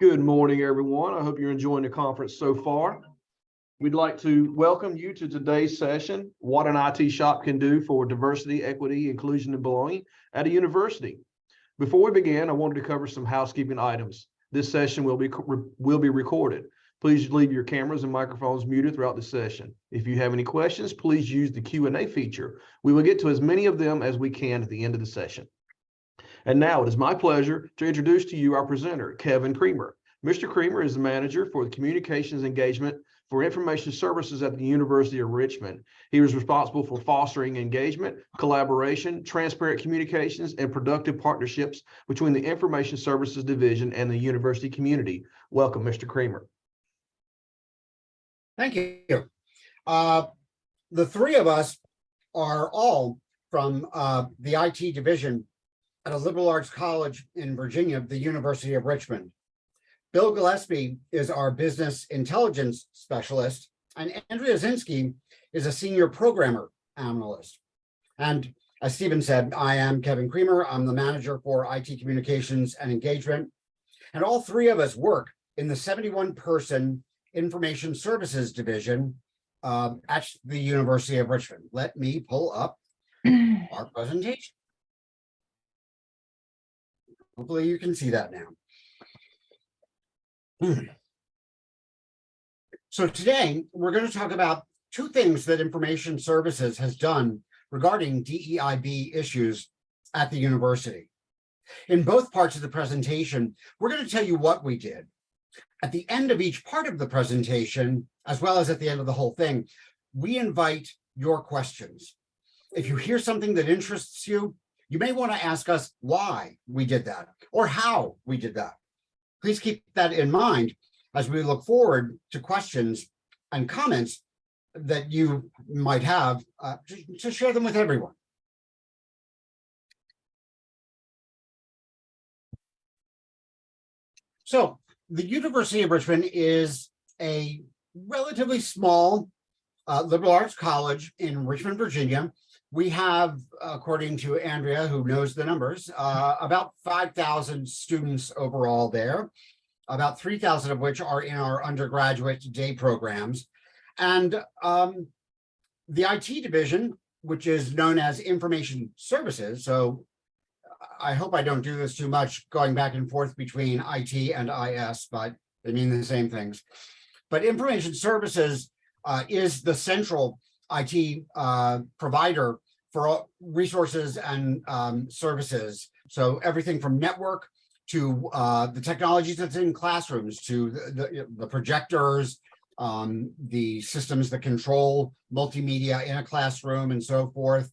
Good morning, everyone. I hope you're enjoying the conference so far. We'd like to welcome you to today's session, What an IT Shop Can Do for Diversity, Equity, Inclusion, and Belonging at a University. Before we begin, I wanted to cover some housekeeping items. This session will be recorded. Please leave your cameras and microphones muted throughout the session. If you have any questions, please use the Q&A feature. We will get to as many of them as we can at the end of the session. And now it is my pleasure to introduce to you our presenter, Kevin Creamer. Mr. Creamer is the manager for the communications engagement for information services at the University of Richmond. He was responsible for fostering engagement, collaboration, transparent communications, and productive partnerships between the Information Services Division and the university community. Welcome, Mr. Creamer. Thank you. The three of us are all from the IT division at a liberal arts college in Virginia, the University of Richmond. Bill Galaspie is our business intelligence specialist, and Andrea Zinksi is a senior programmer analyst. And as Stephen said, I am Kevin Creamer. I'm the manager for IT communications and engagement. And all three of us work in the 71-person information services division at the University of Richmond. Let me pull up our presentation. Hopefully you can see that now. So today we're going to talk about two things that Information Services has done regarding DEIB issues at the university. In both parts of the presentation, we're going to tell you what we did. At the end of each part of the presentation, as well as at the end of the whole thing, we invite your questions. If you hear something that interests you, you may want to ask us why we did that or how we did that. Please keep that in mind as we look forward to questions and comments that you might have to share them with everyone. So the University of Richmond is a relatively small liberal arts college in Richmond, Virginia. We have, according to Andrea, who knows the numbers, about 5,000 students overall there, about 3,000 of which are in our undergraduate day programs. And the IT division, which is known as Information Services, so I hope I don't do this too much going back and forth between IT and IS, but they mean the same things. But Information Services is the central IT provider for resources and services. So everything from network to the technologies that's in classrooms, to the projectors, the systems that control multimedia in a classroom and so forth,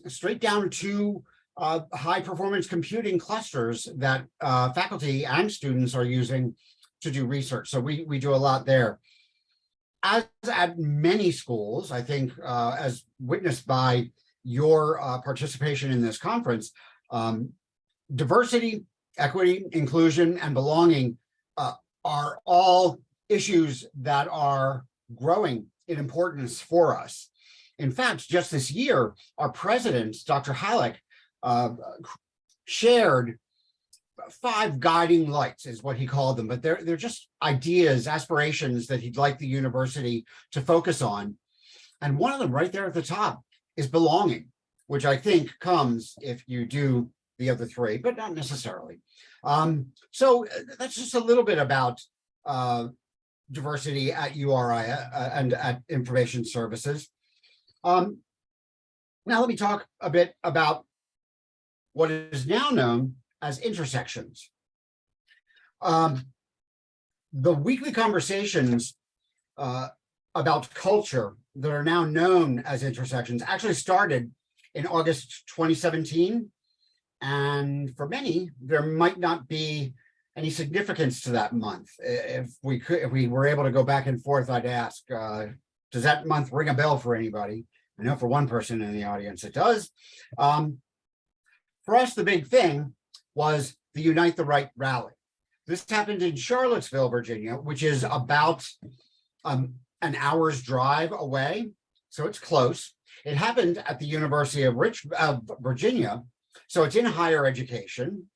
straight down to high performance computing clusters that faculty and students are using to do research. So we do a lot there. As at many schools, I think, as witnessed by your participation in this conference, diversity, equity, inclusion, and belonging are all issues that are growing in importance for us. In fact, just this year, our president, Dr. Halleck, shared 5 guiding lights, is what he called them, but they're just ideas, aspirations that he'd like the university to focus on. And one of them right there at the top is belonging, which I think comes if you do the other 3, but not necessarily. So that's just a little bit about diversity at URI and at Information Services. Now let me talk a bit about what is now known as intersections. The weekly conversations about culture that are now known as intersections actually started in August 2017. And for many, there might not be any significance to that month. If we were able to go back and forth, I'd ask, does that month ring a bell for anybody? I know for one person in the audience it does. For us, the big thing was the Unite the Right rally. This happened in Charlottesville, Virginia, which is about an hour's drive away, so it's close. It happened at the University of Virginia, so it's in higher education,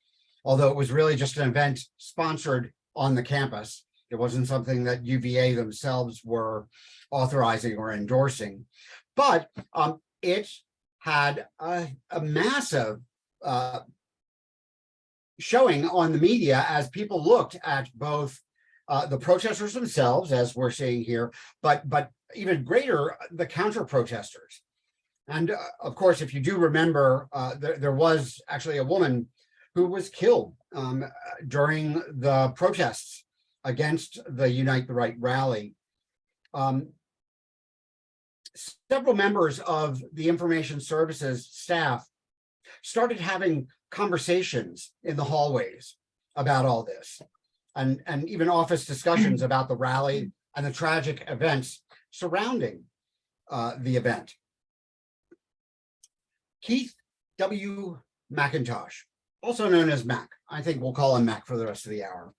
although it was really just an event sponsored on the campus. It wasn't something that UVA themselves were authorizing or endorsing, but it had a massive showing on the media as people looked at both the protesters themselves, as we're seeing here, but even greater, the counter protesters. And of course, if you do remember, there was actually a woman who was killed during the protests against the Unite the Right rally. Several members of the information services staff started having conversations in the hallways about all this, and even office discussions about the rally and the tragic events surrounding the event. Keith W. McIntosh, also known as Mac, I think we'll call him Mac for the rest of the hour.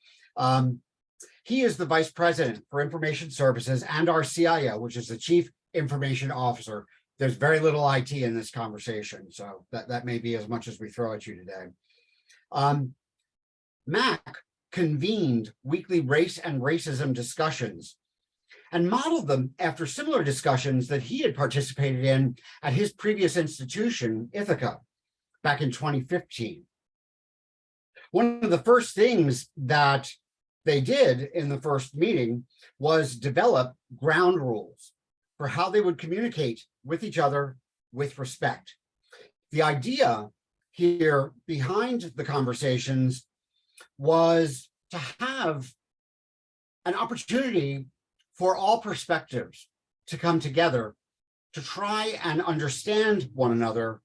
He is the Vice President for Information Services and our CIO, which is the Chief Information Officer. There's very little IT in this conversation, so that may be as much as we throw at you today. Mac convened weekly race and racism discussions and modeled them after similar discussions that he had participated in at his previous institution, Ithaca, back in 2015. One of the first things that they did in the first meeting was develop ground rules for how they would communicate with each other with respect. The idea here behind the conversations was to have an opportunity for all perspectives to come together to try and understand one another,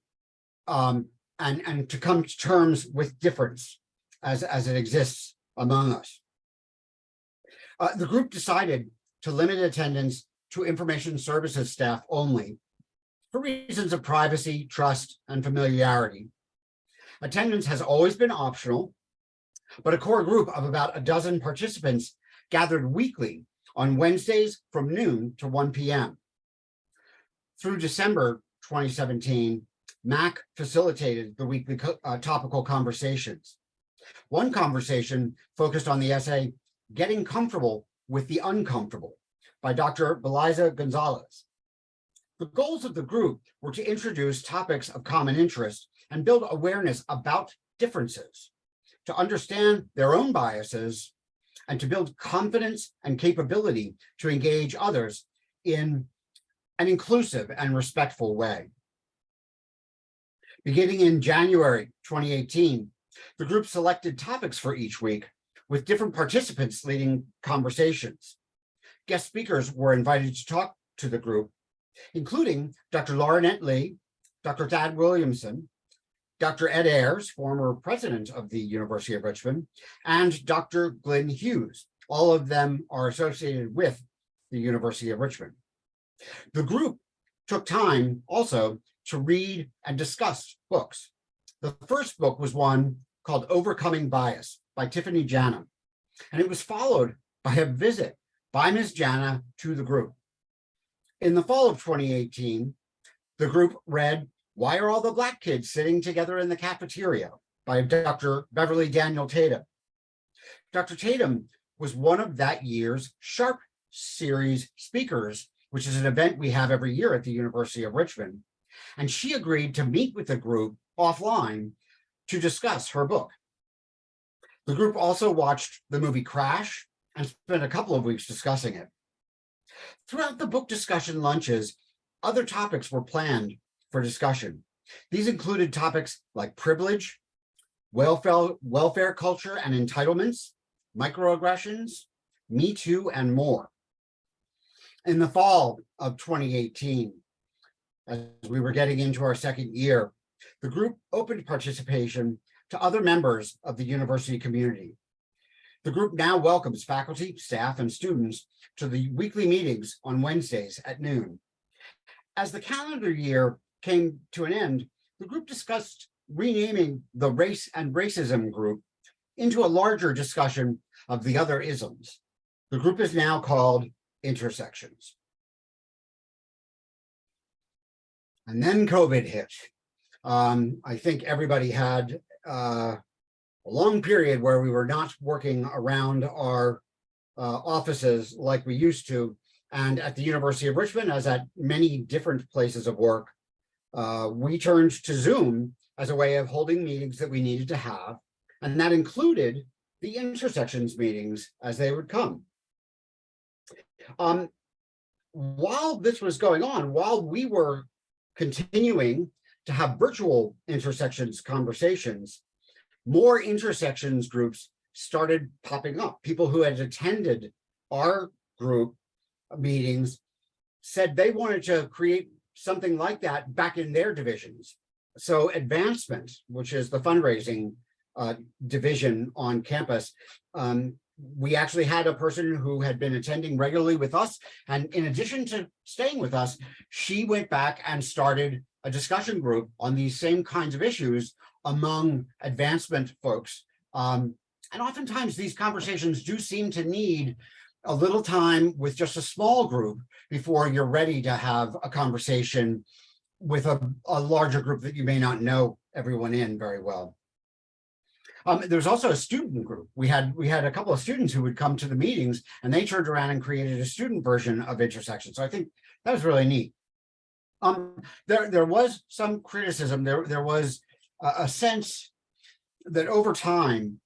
and to come to terms with difference as it exists among us. The group decided to limit attendance to information services staff only for reasons of privacy, trust, and familiarity. Attendance has always been optional, but a core group of about a dozen participants gathered weekly on Wednesdays from noon to 1 p.m. Through December 2017, MAC facilitated the weekly topical conversations. One conversation focused on the essay, Getting Comfortable with the Uncomfortable, by Dr. Beliza Gonzalez. The goals of the group were to introduce topics of common interest and build awareness about differences, to understand their own biases, and to build confidence and capability to engage others in an inclusive and respectful way. Beginning in January 2018, the group selected topics for each week, with different participants leading conversations. Guest speakers were invited to talk to the group, including Dr. Laurinette Lee, Dr. Thad Williamson, Dr. Ed Ayers, former president of the University of Richmond, and Dr. Glyn Hughes. All of them are associated with the University of Richmond. The group took time also to read and discuss books. The first book was one called Overcoming Bias by Tiffany Jana, and it was followed by a visit by Ms. Jana to the group. In the fall of 2018, the group read Why Are All the Black Kids Sitting Together in the Cafeteria by Dr. Beverly Daniel Tatum. Dr. Tatum was one of that year's Sharp Series speakers, which is an event we have every year at the University of Richmond, and she agreed to meet with the group offline to discuss her book. The group also watched the movie Crash and spent a couple of weeks discussing it. Throughout the book discussion lunches, other topics were planned for discussion. These included topics like privilege, welfare culture and entitlements, microaggressions, Me Too, and more. In the fall of 2018, as we were getting into our second year, the group opened participation to other members of the university community. The group now welcomes faculty, staff, and students to the weekly meetings on Wednesdays at noon. As the calendar year came to an end, the group discussed renaming the Race and Racism group into a larger discussion of the other isms. The group is now called Intersections. And then COVID hit. I think everybody had, long period where we were not working around our offices like we used to. And at the University of Richmond, as at many different places of work, we turned to Zoom as a way of holding meetings that we needed to have. And that included the intersections meetings as they would come. While this was going on, while we were continuing to have virtual intersections conversations, more intersections groups started popping up. People who had attended our group meetings said they wanted to create something like that back in their divisions. So advancement, which is the fundraising division on campus, we actually had a person who had been attending regularly with us. And in addition to staying with us, she went back and started a discussion group on these same kinds of issues among advancement folks. And oftentimes these conversations do seem to need a little time with just a small group before you're ready to have a conversation with a larger group that you may not know everyone in very well. There's also a student group. We had a couple of students who would come to the meetings, and they turned around and created a student version of intersection. So I think that was really neat. There was some criticism. There was a sense that over time,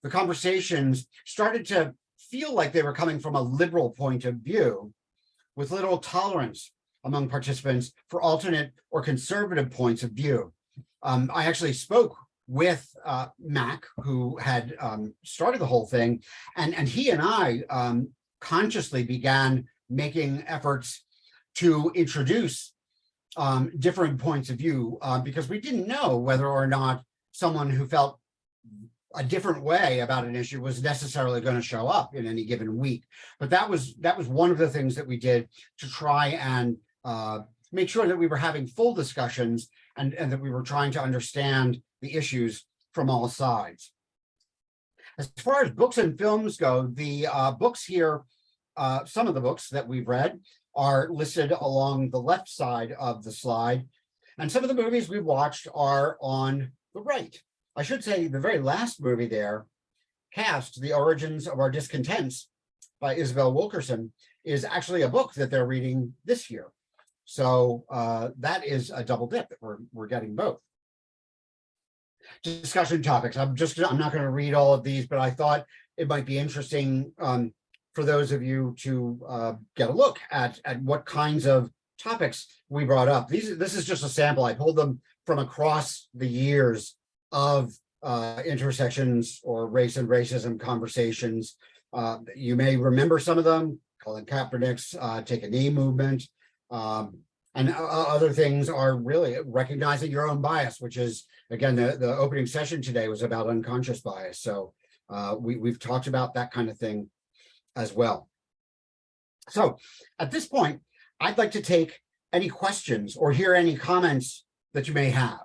the conversations started to feel like they were coming from a liberal point of view, with little tolerance among participants for alternate or conservative points of view. I actually spoke with Mac, who had started the whole thing, and he and I consciously began making efforts to introduce different points of view, because we didn't know whether or not someone who felt a different way about an issue was necessarily going to show up in any given week. But that was one of the things that we did to try and make sure that we were having full discussions and that we were trying to understand the issues from all sides. As far as books and films go, the books here, some of the books that we've read are listed along the left side of the slide, and some of the movies we watched are on the right. I should say the very last movie there, Cast, The Origins of Our Discontents by Isabel Wilkerson, is actually a book that they're reading this year. So that is a double dip that we're getting both. Discussion topics. I'm not going to read all of these, but I thought it might be interesting for those of you to get a look at what kinds of topics we brought up. This is just a sample. I pulled them from across the years of intersections or race and racism conversations. You may remember some of them. Colin Kaepernick's Take a Knee movement. And other things are really recognizing your own bias, which is, again, the opening session today was about unconscious bias. So we've talked about that kind of thing as well. So at this point, I'd like to take any questions or hear any comments that you may have.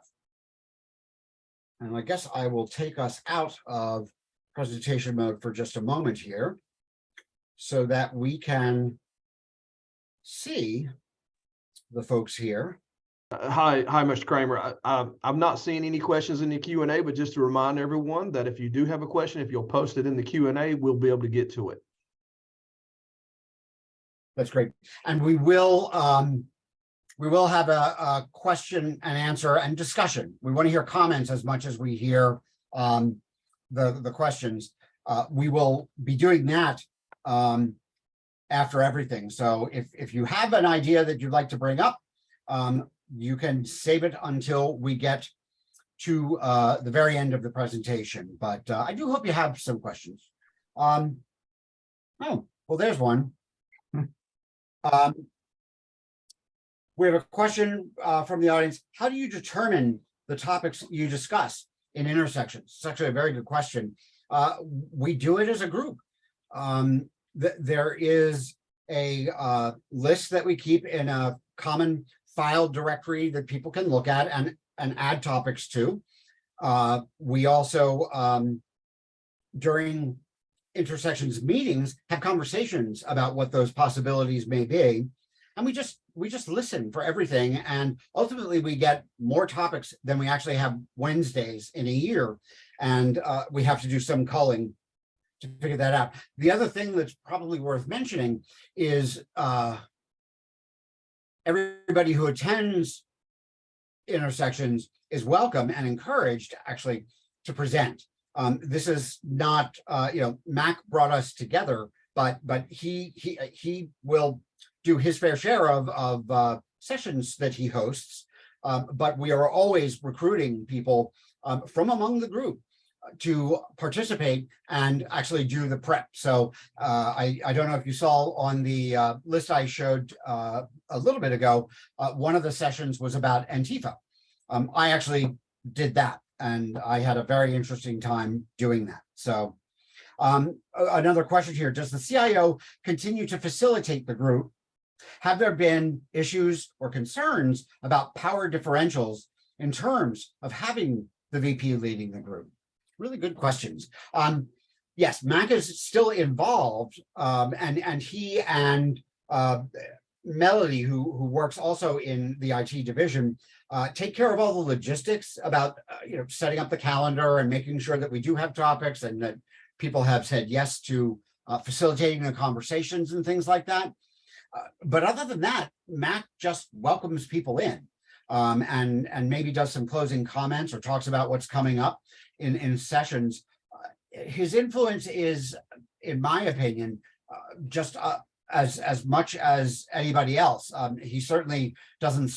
And I guess I will take us out of presentation mode for just a moment here so that we can see the folks here. Hi, Mr. Kramer. I'm not seeing any questions in the Q&A, but just to remind everyone that if you do have a question, if you'll post it in the Q&A, we'll be able to get to it. That's great. And we will have a question and answer and discussion. We want to hear comments as much as we hear the questions. We will be doing that after everything. So if you have an idea that you'd like to bring up, you can save it until we get to the very end of the presentation. But I do hope you have some questions. Oh, well, there's one. We have a question from the audience. How do you determine the topics you discuss in intersections? It's actually a very good question. We do it as a group. There is a list that we keep in a common file directory that people can look at and add topics to. We also, during intersections meetings, have conversations about what those possibilities may be. and we just listen for everything. And ultimately we get more topics than we actually have Wednesdays in a year. And we have to do some culling to figure that out. The other thing that's probably worth mentioning is everybody who attends intersections is welcome and encouraged actually to present. This is not, Mac brought us together, but he will do his fair share of sessions that he hosts. But we are always recruiting people from among the group to participate and actually do the prep. So I don't know if you saw on the list I showed a little bit ago, one of the sessions was about Antifa. I actually did that, and I had a very interesting time doing that. So another question here, does the CIO continue to facilitate the group? Have there been issues or concerns about power differentials in terms of having the VP leading the group? Really good questions. Yes, Mac is still involved, and he and Melody, who works also in the IT division, take care of all the logistics about setting up the calendar and making sure that we do have topics and that people have said yes to facilitating the conversations and things like that. But other than that, Mac just welcomes people in and maybe does some closing comments or talks about what's coming up in sessions. His influence is, in my opinion, just as much as anybody else. He certainly doesn't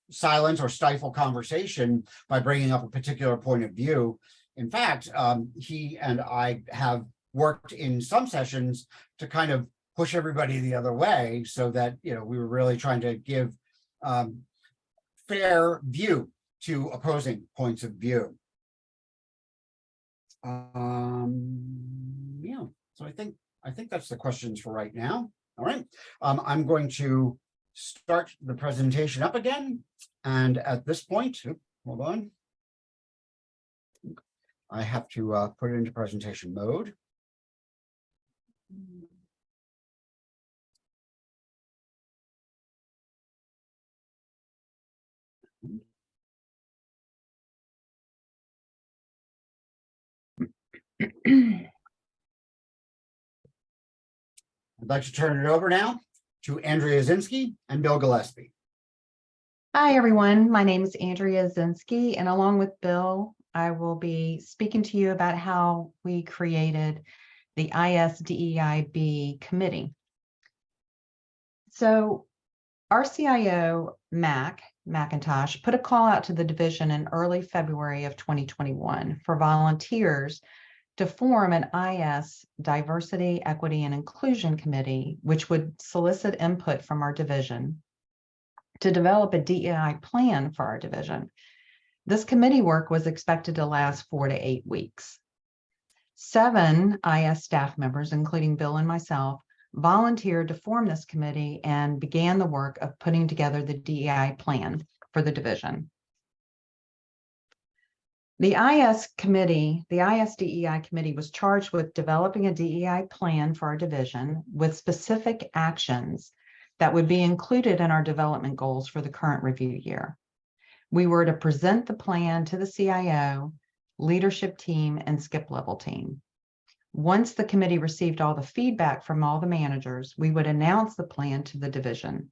silence or stifle conversation by bringing up a particular point of view. In fact, he and I have worked in some sessions to kind of push everybody the other way, so that we were really trying to give fair view to opposing points of view. Yeah, so I think that's the questions for right now. All right, I'm going to start the presentation up again, and at this point, hold on, I have to put it into presentation mode. I'd like to turn it over now to Andrea Zinksi and Bill Galaspie. Hi, everyone. My name is Andrea Zinski, and along with Bill, I will be speaking to you about how we created the DEIB committee. So our CIO, McIntosh, put a call out to the division in early February of 2021 for volunteers to form an IS Diversity, Equity, and Inclusion Committee, which would solicit input from our division to develop a DEI plan for our division. This committee work was expected to last 4 to 8 weeks. 7 IS staff members, including Bill and myself, volunteered to form this committee and began the work of putting together the DEI plan for the division. The IS DEI committee was charged with developing a DEI plan for our division with specific actions that would be included in our development goals for the current review year. We were to present the plan to the CIO, leadership team, and skip level team. Once the committee received all the feedback from all the managers, we would announce the plan to the division.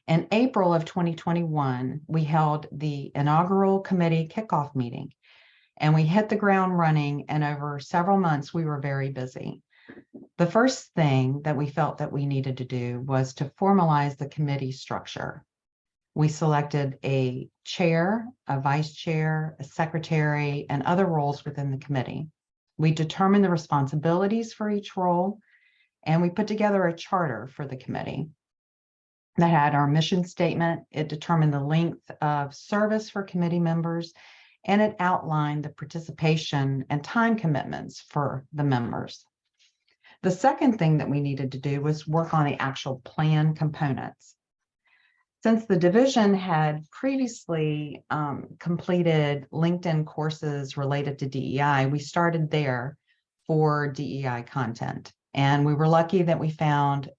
In April of 2021, we held the inaugural committee kickoff meeting, and we hit the ground running, and over several months, we were very busy. The first thing that we felt that we needed to do was to formalize the committee structure. We selected a chair, a vice chair, a secretary, and other roles within the committee. We determined the responsibilities for each role, and we put together a charter for the committee that had our mission statement. It determined the length of service for committee members, and it outlined the participation and time commitments for the members. The second thing that we needed to do was work on the actual plan components. Since the division had previously completed LinkedIn courses related to DEI, we started there for DEI content. And we were lucky that we found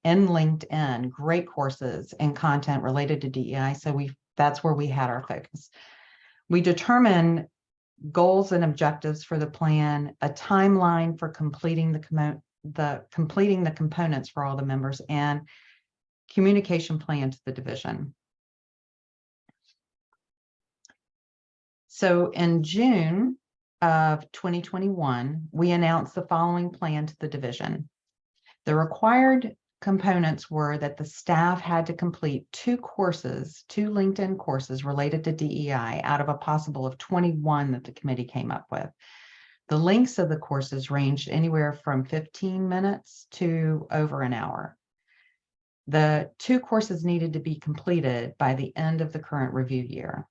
in LinkedIn, great courses and content related to DEI. So that's where we had our focus. We determine goals and objectives for the plan, a timeline for completing the components for all the members, and communication plan to the division. So in June of 2021, we announced the following plan to the division. The required components were that the staff had to complete 2 LinkedIn courses related to DEI out of a possible of 21 that the committee came up with. The lengths of the courses ranged anywhere from 15 minutes to over an hour. The 2 courses needed to be completed by the end of the current review year.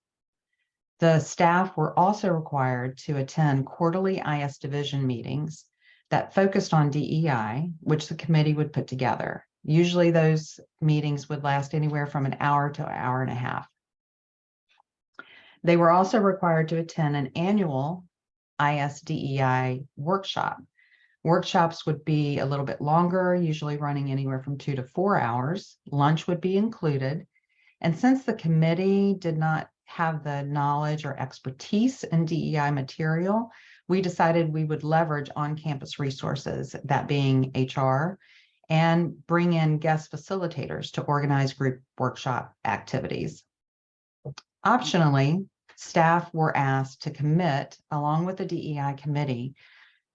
The staff were also required to attend quarterly IS division meetings that focused on DEI, which the committee would put together. Usually those meetings would last anywhere from an hour to an hour and a half. They were also required to attend an annual IS DEI workshop. Workshops would be a little bit longer, usually running anywhere from 2 to 4 hours. Lunch would be included. And since the committee did not have the knowledge or expertise in DEI material, we decided we would leverage on-campus resources, that being HR, and bring in guest facilitators to organize group workshop activities. Optionally, staff were asked to commit, along with the DEI committee,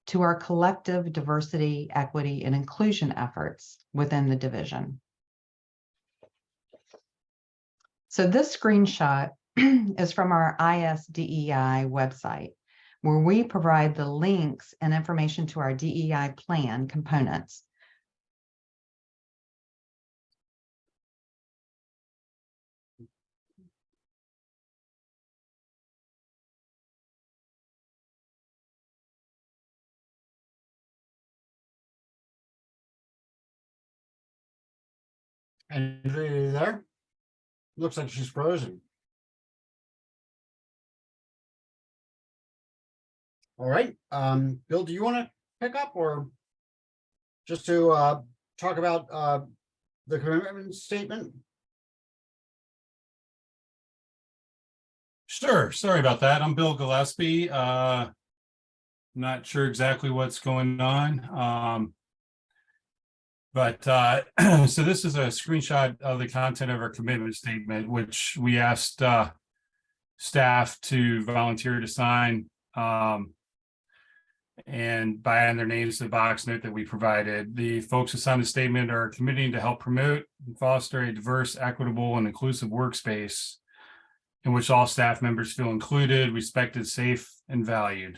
to our collective diversity, equity, and inclusion efforts within the division. So this screenshot is from our ISDEI website, where we provide the links and information to our DEI plan components. Andrea, there? Looks like she's frozen. All right, Bill, do you want to pick up, or just to talk about the commitment statement? Sure. Sorry about that. I'm Bill Galaspie. Not sure exactly what's going on. But so this is a screenshot of the content of our commitment statement, which we asked staff to volunteer to sign and by adding their names to the box note that we provided. The folks who signed the statement are committing to help promote and foster a diverse, equitable, and inclusive workspace in which all staff members feel included, respected, safe, and valued.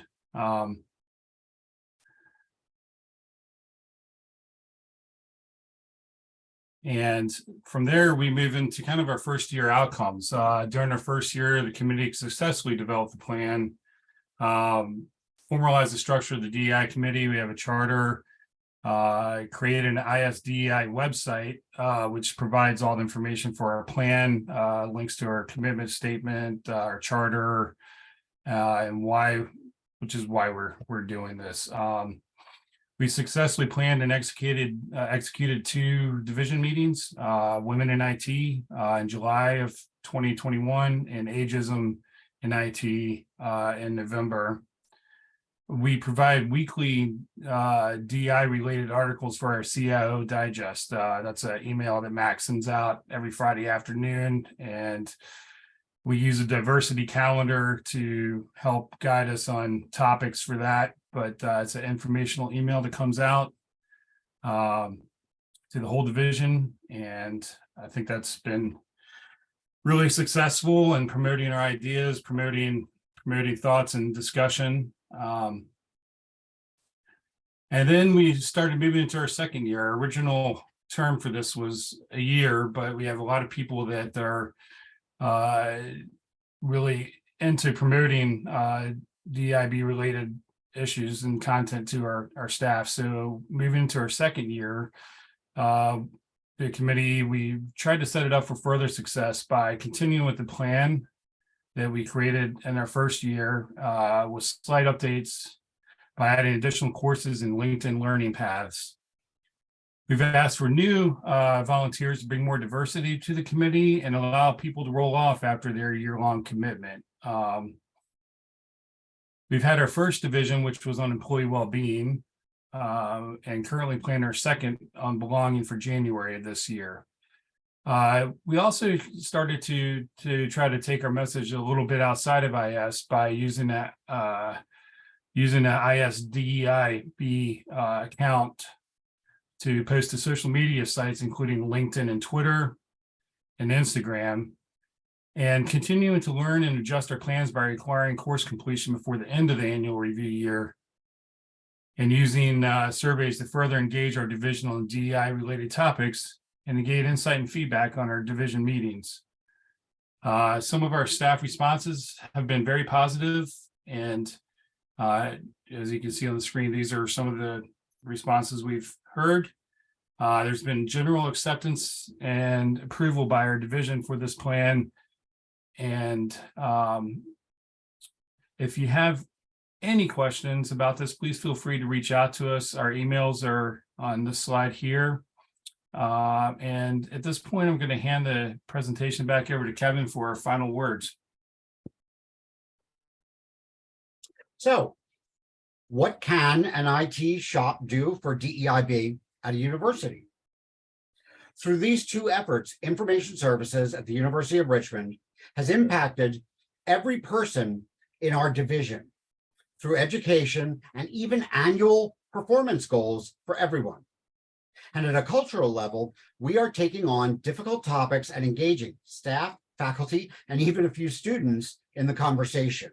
And from there, we move into kind of our first year outcomes. During our first year, the committee successfully developed the plan, formalized the structure of the DEI committee. We have a charter, created an ISDEI website, which provides all the information for our plan, links to our commitment statement, our charter, and why, which is why we're doing this. We successfully planned and executed 2 division meetings, Women in IT in July of 2021 and Ageism in IT in November. We provide weekly DI related articles for our CIO Digest. That's an email that Max sends out every Friday afternoon, and we use a diversity calendar to help guide us on topics for that. But it's an informational email that comes out to the whole division, and I think that's been really successful in promoting our ideas, promoting thoughts and discussion. And then we started moving into our second year. Our original term for this was a year, but we have a lot of people that are really into promoting DEIB related issues and content to our staff. So moving into our second year, the committee, we tried to set it up for further success by continuing with the plan that we created in our first year, with slight updates by adding additional courses and LinkedIn learning paths. We've asked for new volunteers to bring more diversity to the committee and allow people to roll off after their year-long commitment. We've had our first division, which was on employee well-being, and currently plan our second on belonging for January of this year. We also started to try to take our message a little bit outside of IS by using that IS DEIB account to post to social media sites, including LinkedIn and Twitter and Instagram, and continuing to learn and adjust our plans by requiring course completion before the end of the annual review year, and using surveys to further engage our divisional and DEI related topics and to gain insight and feedback on our division meetings. Some of our staff responses have been very positive, and as you can see on the screen, these are some of the responses we've heard. There's been general acceptance and approval by our division for this plan. And if you have any questions about this, please feel free to reach out to us. Our emails are on this slide here. And at this point, I'm going to hand the presentation back over to Kevin for our final words. So, what can an IT shop do for DEIB at a university? Through these two efforts, information services at the University of Richmond has impacted every person in our division through education and even annual performance goals for everyone. And at a cultural level, we are taking on difficult topics and engaging staff, faculty, and even a few students in the conversation.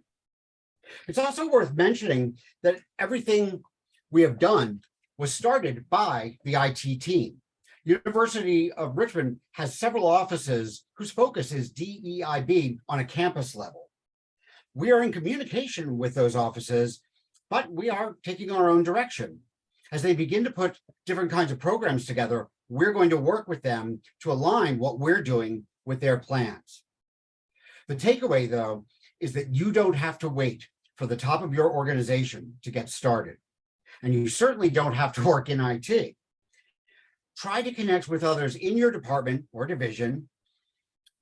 It's also worth mentioning that everything we have done was started by the IT team. University of Richmond has several offices whose focus is DEIB on a campus level. We are in communication with those offices, but we are taking our own direction. As they begin to put different kinds of programs together, we're going to work with them to align what we're doing with their plans. The takeaway, though, is that you don't have to wait for the top of your organization to get started. And you certainly don't have to work in IT. Try to connect with others in your department or division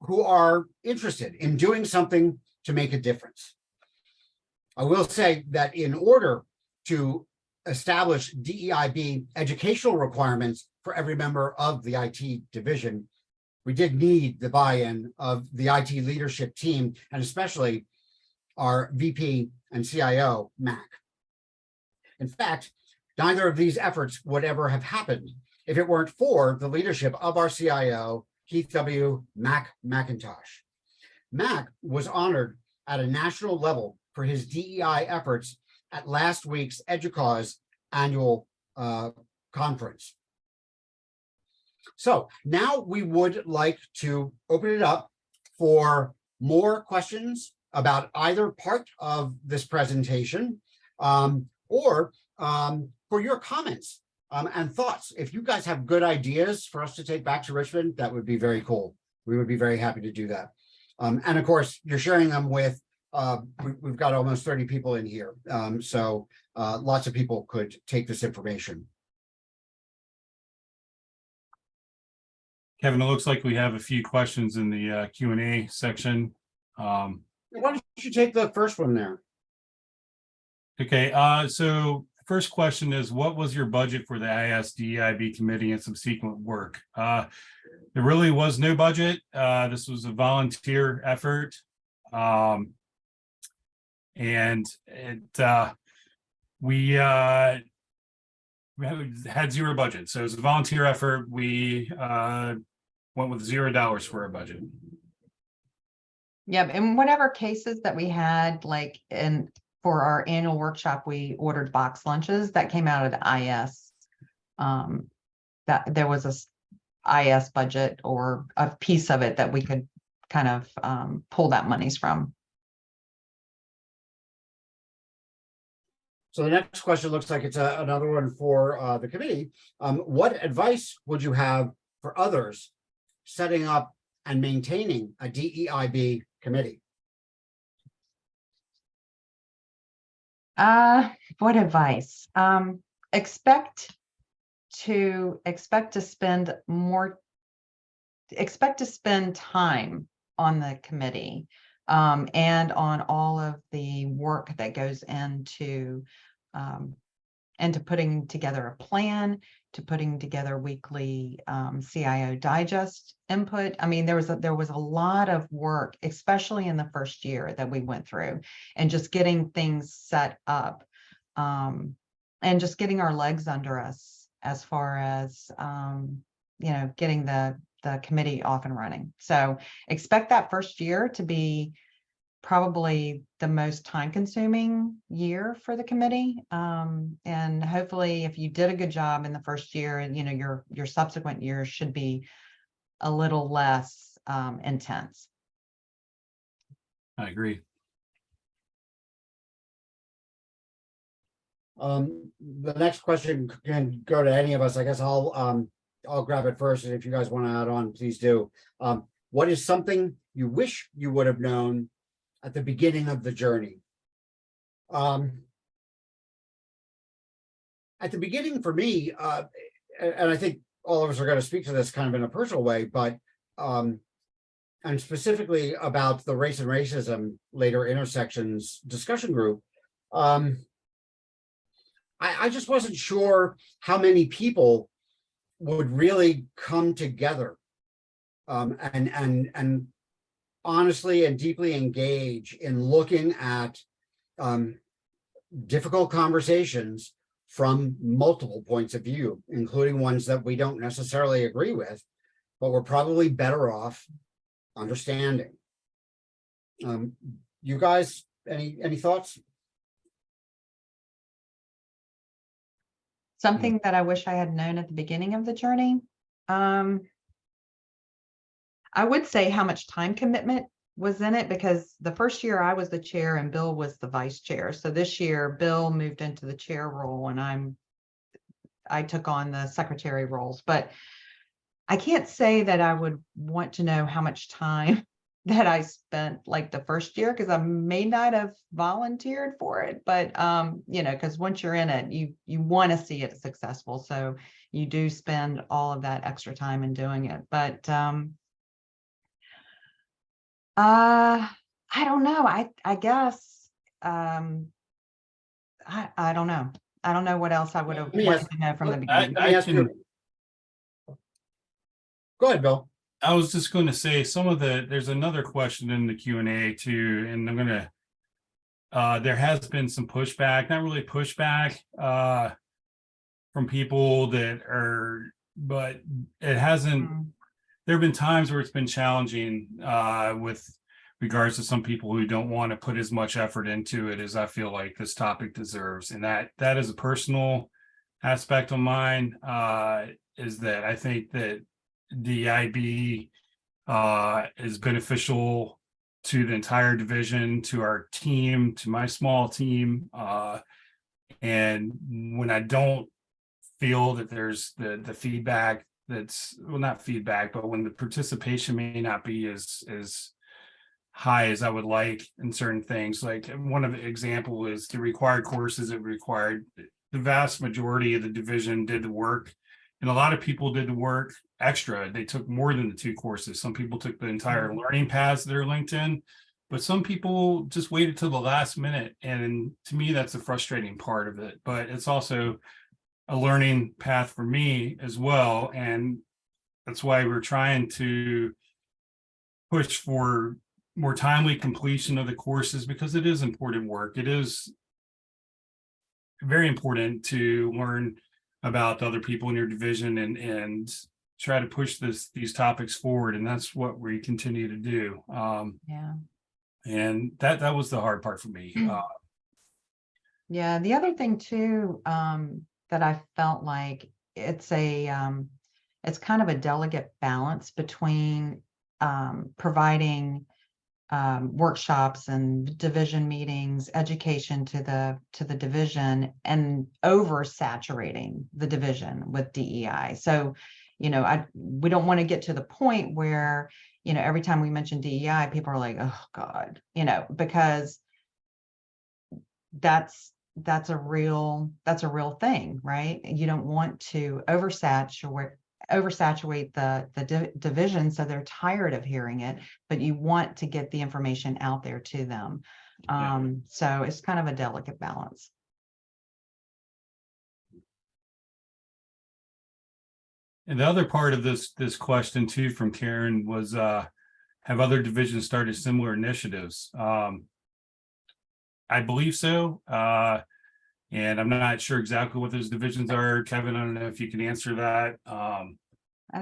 who are interested in doing something to make a difference. I will say that in order to establish DEIB educational requirements for every member of the IT division, we did need the buy-in of the IT leadership team, and especially our VP and CIO, Mac. In fact, neither of these efforts would ever have happened if it weren't for the leadership of our CIO, Keith W. McIntosh. Mac was honored at a national level for his DEI efforts at last week's EDUCAUSE annual conference. So now we would like to open it up for more questions about either part of this presentation or for your comments and thoughts. If you guys have good ideas for us to take back to Richmond, that would be very cool. We would be very happy to do that. And of course, you're sharing them with, we've got almost 30 people in here. So lots of people could take this information. Kevin, it looks like we have a few questions in the Q&A section. Why don't you take the first one there? Okay, so first question is, what was your budget for the IS-DEIB committee and subsequent work? There really was no budget. This was a volunteer effort. And we had zero budget. So it was a volunteer effort. We went with $0 for our budget. Yeah, in whatever cases that we had, like for our annual workshop, we ordered box lunches that came out of the IS. That there was a IS budget or a piece of it that we could kind of pull that monies from. So the next question looks like it's another one for the committee. What advice would you have for others setting up and maintaining a DEIB committee? What advice? Expect to expect to spend time on the committee, and on all of the work that goes into putting together a plan, to putting together weekly CIO digest input. I mean, there was a lot of work, especially in the first year that we went through, and just getting things set up, and just getting our legs under us as far as getting the committee off and running. So expect that first year to be probably the most time-consuming year for the committee. And hopefully, if you did a good job in the first year, and your subsequent years should be a little less intense. I agree. The next question can go to any of us. I guess I'll grab it first, and if you guys want to add on, please do. What is something you wish you would have known at the beginning of the journey? At the beginning for me, and I think all of us are going to speak to this kind of in a personal way, but and specifically about the race and racism later intersections discussion group, I just wasn't sure how many people would really come together and honestly and deeply engage in looking at difficult conversations from multiple points of view, including ones that we don't necessarily agree with, but we're probably better off understanding. You guys, any thoughts? Something that I wish I had known at the beginning of the journey. I would say how much time commitment was in it, because the first year I was the chair and Bill was the vice chair. So this year Bill moved into the chair role and I took on the secretary roles, but I can't say that I would want to know how much time that I spent like the first year, because I may not have volunteered for it, but because once you're in it, you want to see it successful. So you do spend all of that extra time in doing it. But I don't know. I guess I don't know. I don't know what else I would have wanted to know from the beginning. Go ahead, Bill. I was just going to say there's another question in the Q&A too, and I'm going to, there has been some pushback, not really pushback from people but it hasn't, there have been times where it's been challenging with regards to some people who don't want to put as much effort into it as I feel like this topic deserves. And that is a personal aspect of mine, is that I think that DEIB is beneficial to the entire division, to our team, to my small team. And when I don't feel that there's the feedback that's, well, not feedback, but when the participation may not be as high as I would like in certain things, like one of the example is the required courses it required. The vast majority of the division did the work, and a lot of people did the work extra. They took more than the 2 courses. Some people took the entire learning paths that are linked in, but some people just waited till the last minute. And to me, that's a frustrating part of it, but it's also a learning path for me as well. And that's why we're trying to push for more timely completion of the courses, because it is important work. It is very important to learn about the other people in your division and try to push these topics forward. And that's what we continue to do. Yeah. And that was the hard part for me. Yeah. The other thing too, that I felt like it's kind of a delicate balance between providing workshops and division meetings, education to the division, and oversaturating the division with DEI. So, we don't want to get to the point where, every time we mention DEI, people are like, oh God, because that's that's a real thing, right? You don't want to oversaturate the division, so they're tired of hearing it, but you want to get the information out there to them. So it's kind of a delicate balance. And the other part of this question too from Karen was, have other divisions started similar initiatives? I believe so. And I'm not sure exactly what those divisions are. Kevin, I don't know if you can answer that. I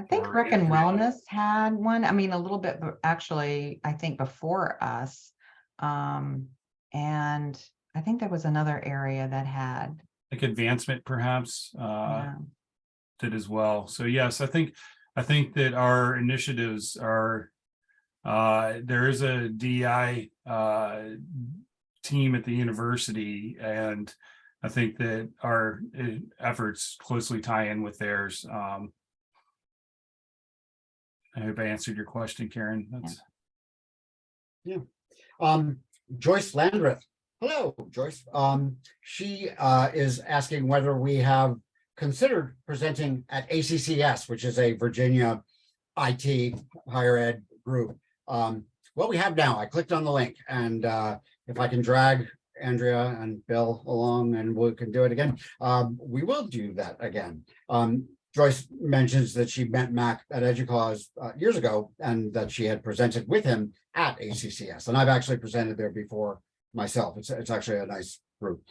think or Rec and Andrea. Wellness had one. I mean, a little bit, but actually, I think before us. And I think there was another area that had. Like advancement, perhaps, Yeah. did as well. So yes, I think that our initiatives are, there is a DEI team at the university, and I think that our efforts closely tie in with theirs. I hope I answered your question, Karen. That's Joyce Landreth. Hello, Joyce. She is asking whether we have considered presenting at ACCS, which is a Virginia IT higher ed group. Well, we have now. I clicked on the link, and if I can drag Andrea and Bill along and we can do it again, we will do that again. Joyce mentions that she met Mac at EDUCAUSE years ago, and that she had presented with him at ACCS, and I've actually presented there before myself. It's actually a nice group.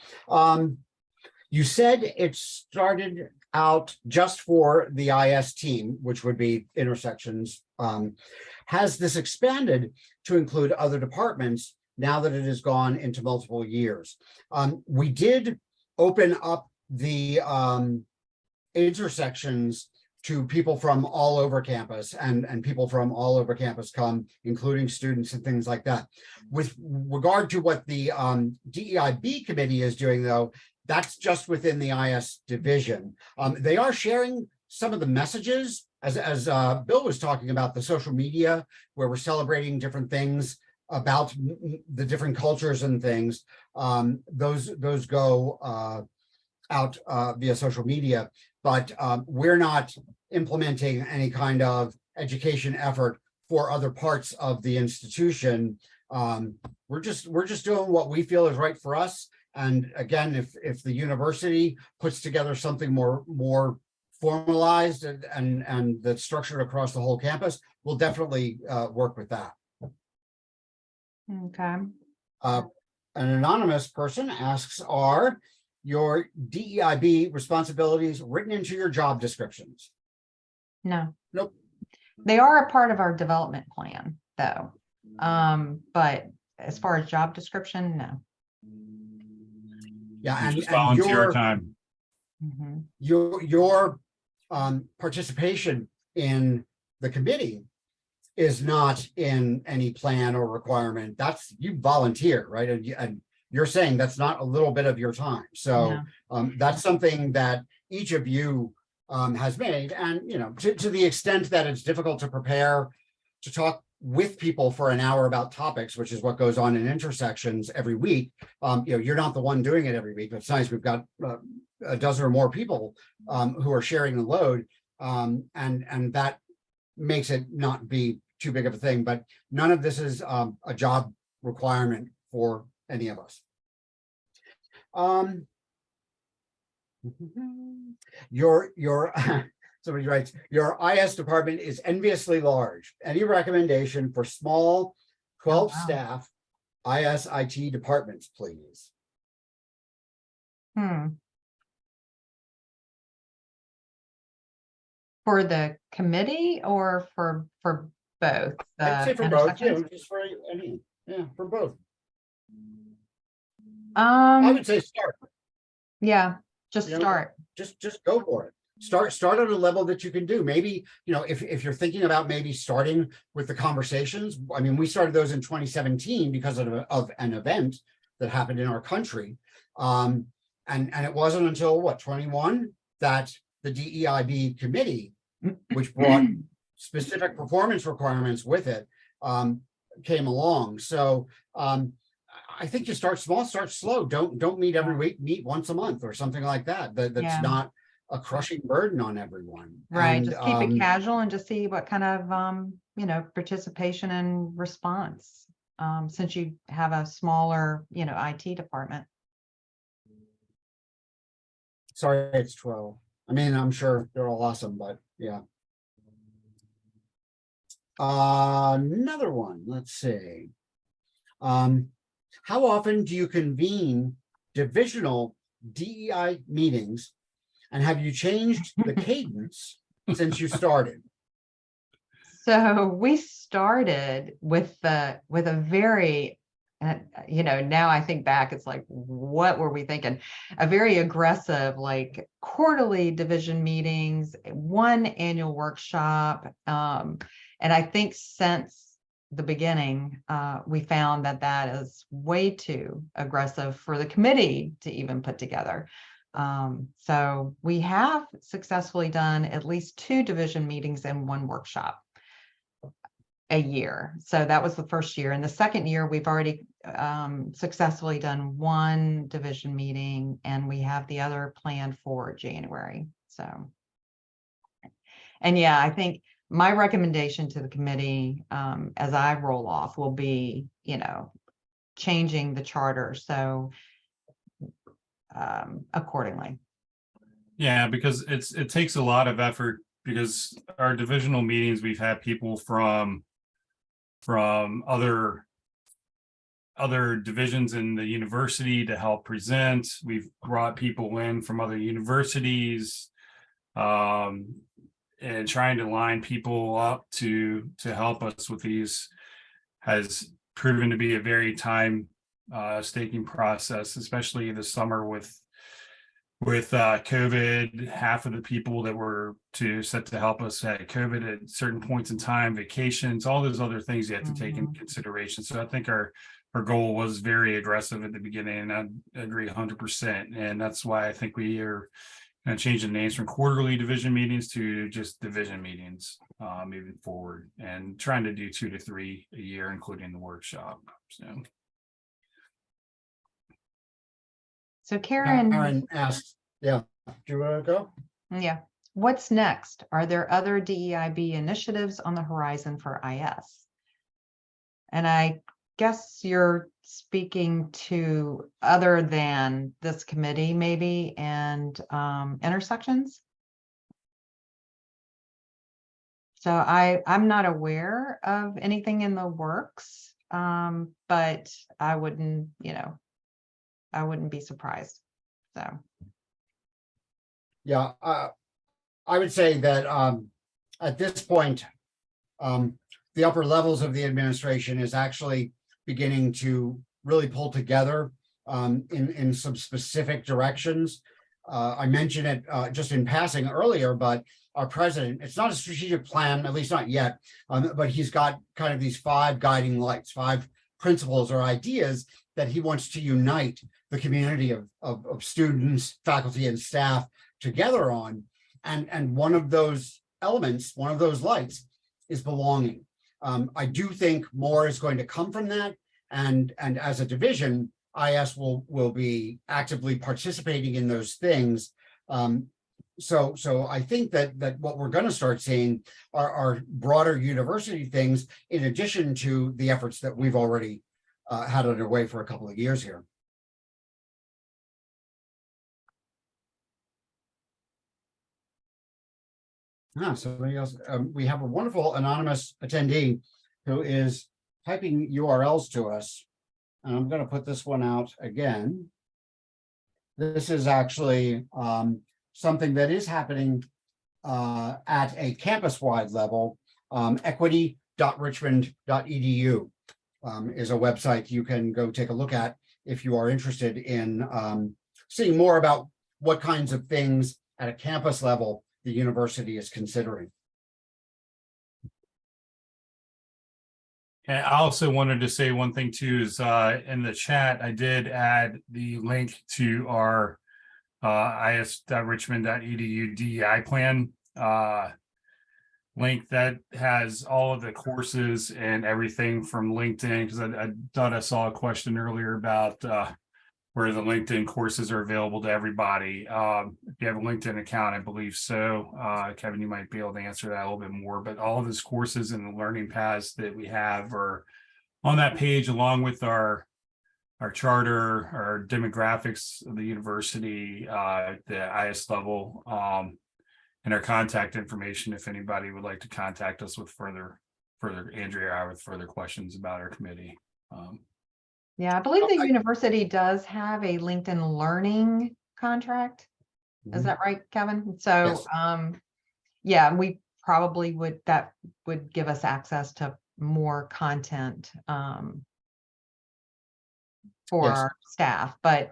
You said it started out just for the IS team, which would be intersections. Has this expanded to include other departments now that it has gone into multiple years? We did open up the intersections to people from all over campus, and people from all over campus come, including students and things like that. With regard to what the DEIB committee is doing, though, that's just within the IS division. They are sharing some of the messages, as Bill was talking about, the social media, where we're celebrating different things about the different cultures and things. Those go out via social media, but we're not implementing any kind of education effort for other parts of the institution. We're just doing what we feel is right for us. And again, if the university puts together something more formalized and that's structured across the whole campus, we'll definitely work with that. Okay. An anonymous person asks, are your DEIB responsibilities written into your job descriptions? No. Nope. They are a part of our development plan, though. But as far as job description, no. Yeah, and just volunteer your time. Mhm. your participation in the committee is not in any plan or requirement. That's, you volunteer, right? And you're saying that's not a little bit of your time. So that's something that each of you has made. And, you know, to the extent that it's difficult to prepare to talk with people for an hour about topics, which is what goes on in intersections every week. You know, you're not the one doing it every week, but it's nice. We've got a dozen or more people who are sharing the load. And that makes it not be too big of a thing, but none of this is a job requirement for any of us. Your somebody writes, your IS department is enviously large. Any recommendation for small 12 staff IS IT departments, please? For the committee or for both? I'd say for both, you know, just for any, yeah, for both. I would say start. Yeah, just You know, start. Just go for it. Start at a level that you can do. Maybe, you know, if you're thinking about maybe starting with the conversations. I mean, we started those in 2017 because of an event that happened in our country. And it wasn't until what, 21, that the DEIB committee, which brought specific performance requirements with it, came along. So I think you start small, start slow. Don't meet every week, meet once a month or something like that. That's Yeah. not a crushing burden on everyone. Right, And, just keep it casual and just see what kind of, participation and response, since you have a smaller, IT department. Sorry, it's 12. I mean, I'm sure they're all awesome, but yeah. Another one, let's see. How often do you convene divisional DEI meetings? And have you changed the cadence since you started? So we started with a very, now I think back, it's like, what were we thinking? A very aggressive, like quarterly division meetings, one annual workshop. And I think since the beginning, we found that is way too aggressive for the committee to even put together. So we have successfully done at least 2 division meetings and 1 workshop a year. So that was the first year. And the second year, we've already successfully done 1 division meeting, and we have the other planned for January. So, and yeah, I think my recommendation to the committee, as I roll off, will be, changing the charter. So accordingly. Yeah, because it takes a lot of effort, because our divisional meetings, we've had people from other divisions in the university to help present. We've brought people in from other universities, and trying to line people up to help us with these has proven to be a very time staking process, especially this summer with COVID. Half of the people that were set to help us had COVID at certain points in time, vacations, all those other things you have to take into consideration. So I think our goal was very aggressive at the beginning, and I agree 100%. And that's why I think we are going to change the names from quarterly division meetings to just division meetings moving forward, and trying to do 2 to 3 a year, including the workshop. So Karen asked, yeah, do you want to go? Yeah. What's next? Are there other DEIB initiatives on the horizon for IS? And I guess you're speaking to other than this committee, maybe, and intersections. So I'm not aware of anything in the works, but I wouldn't be surprised. So. Yeah, I would say that at this point, the upper levels of the administration is actually beginning to really pull together in some specific directions. I mentioned it just in passing earlier, but our president, it's not a strategic plan, at least not yet, but he's got kind of these 5 guiding lights, 5 principles or ideas that he wants to unite the community of students, faculty, and staff together on. And one of those elements, one of those lights, is belonging. I do think more is going to come from that. And as a division, IS will be actively participating in those things. So I think that what we're going to start seeing are broader university things, in addition to the efforts that we've already had underway for a couple of years here. Somebody else. We have a wonderful anonymous attendee who is typing URLs to us. And I'm going to put this one out again. This is actually something that is happening at a campus-wide level. Equity.richmond.edu is a website you can go take a look at if you are interested in seeing more about what kinds of things at a campus level the university is considering. And I also wanted to say one thing too, is in the chat, I did add the link to our is.richmond.edu DEI plan. link that has all of the courses and everything from LinkedIn, because I thought I saw a question earlier about where the LinkedIn courses are available to everybody. If you have a LinkedIn account, I believe so. Kevin, you might be able to answer that a little bit more, but all of these courses and the learning paths that we have are on that page, along with our charter, our demographics of the university, the IS level, and our contact information if anybody would like to contact us with further Andrea or I with further questions about our committee. Yeah, I believe the university does have a LinkedIn Learning contract. Is that right, Kevin? So, Yes. yeah, we probably that would give us access to more content for Yes. our staff, but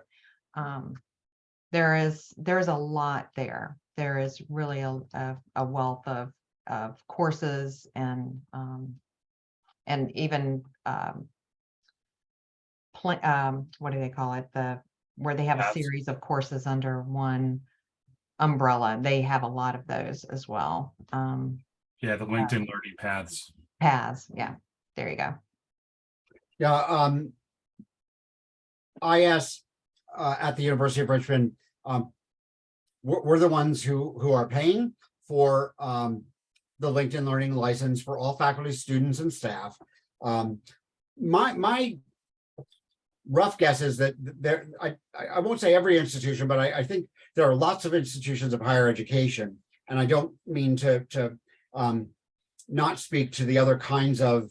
there's a lot there. There is really a wealth of courses and even what do they call it? Where they have a series of courses under one umbrella. They have a lot of those as well. Yeah, the LinkedIn learning paths. Paths. Yeah, there you go. Yeah. IS at the University of Richmond, we're the ones who are paying for the LinkedIn Learning license for all faculty, students, and staff. My rough guess is that I won't say every institution, but I think there are lots of institutions of higher education, and I don't mean to not speak to the other kinds of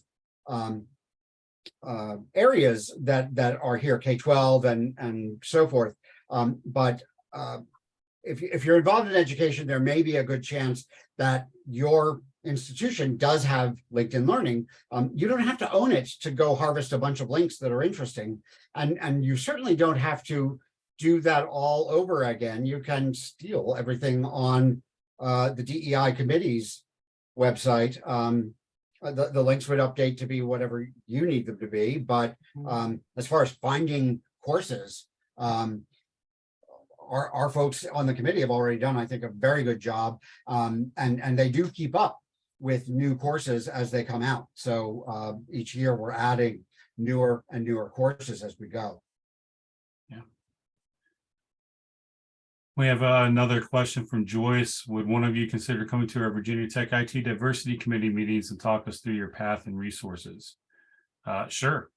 areas that are here, K-12 and so forth. But if you're involved in education, there may be a good chance that your institution does have LinkedIn Learning. You don't have to own it to go harvest a bunch of links that are interesting. And you certainly don't have to do that all over again. You can steal everything on the DEI committee's website. The links would update to be whatever you need them to be. But as far as finding courses, our folks on the committee have already done, I think, a very good job. And they do keep up with new courses as they come out. So each year we're adding newer and newer courses as we go. Yeah. We have another question from Joyce. Would one of you consider coming to our Virginia Tech IT Diversity Committee meetings and talk us through your path and resources? Sure.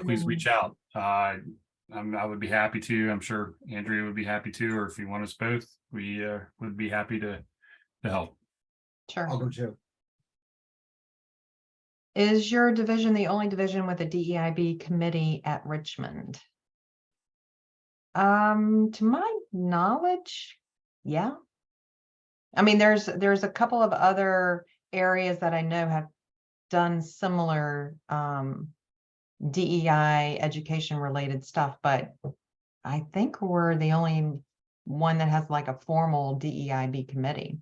Please reach out. I would be happy to. I'm sure Andrea would be happy to, or if you want us both, we would be happy to help. Sure. I'll go too. Is your division the only division with a DEIB committee at Richmond? To my knowledge, yeah. I mean, there's a couple of other areas that I know have done similar DEI education related stuff, but I think we're the only one that has like a formal DEIB committee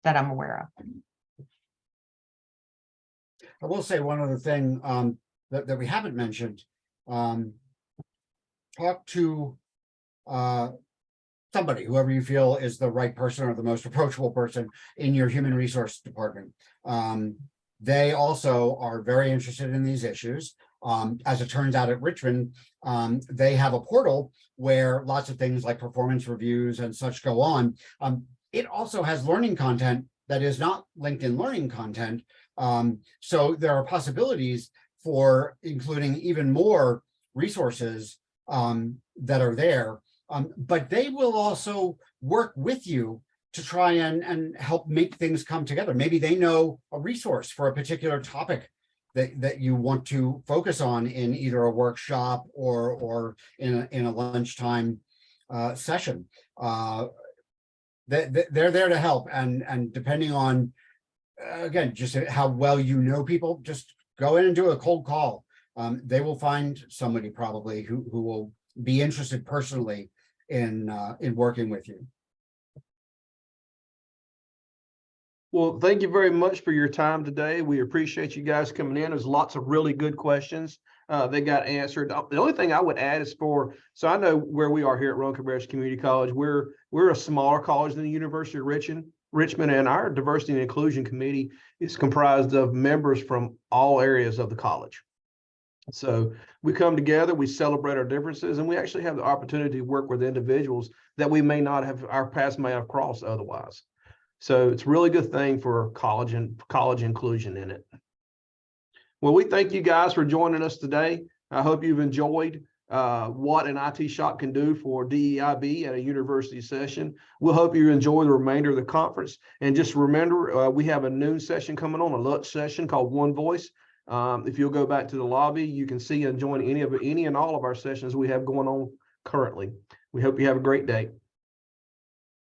that I'm aware of. I will say one other thing that we haven't mentioned. Talk to somebody, whoever you feel is the right person or the most approachable person in your human resource department. They also are very interested in these issues. As it turns out at Richmond, they have a portal where lots of things like performance reviews and such go on. It also has learning content that is not LinkedIn Learning content. So there are possibilities for including even more resources that are there. But they will also work with you to try and help make things come together. Maybe they know a resource for a particular topic that you want to focus on in either a workshop or in a lunchtime session. They're there to help, and depending on again just how well you know people, just go in and do a cold call. They will find somebody probably who will be interested personally in working with you. Well, thank you very much for your time today. We appreciate you guys coming in. There's lots of really good questions. they got answered. The only thing I would add is so I know where we are here at Rowan-Cabarrus Community College. We're a smaller college than the University of Richmond, and our diversity and inclusion committee is comprised of members from all areas of the college. So we come together, we celebrate our differences, and we actually have the opportunity to work with individuals that we may not have, our paths may have crossed otherwise. So it's a really good thing for college and college inclusion in it. Well, we thank you guys for joining us today. I hope you've enjoyed what an IT shop can do for DEIB at a university session. We'll hope you enjoy the remainder of the conference. And just remember, we have a noon session coming on, a lunch session called One Voice. If you'll go back to the lobby, you can see and join any and all of our sessions we have going on currently. We hope you have a great day.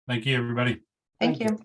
Thank you, everybody. Thank you.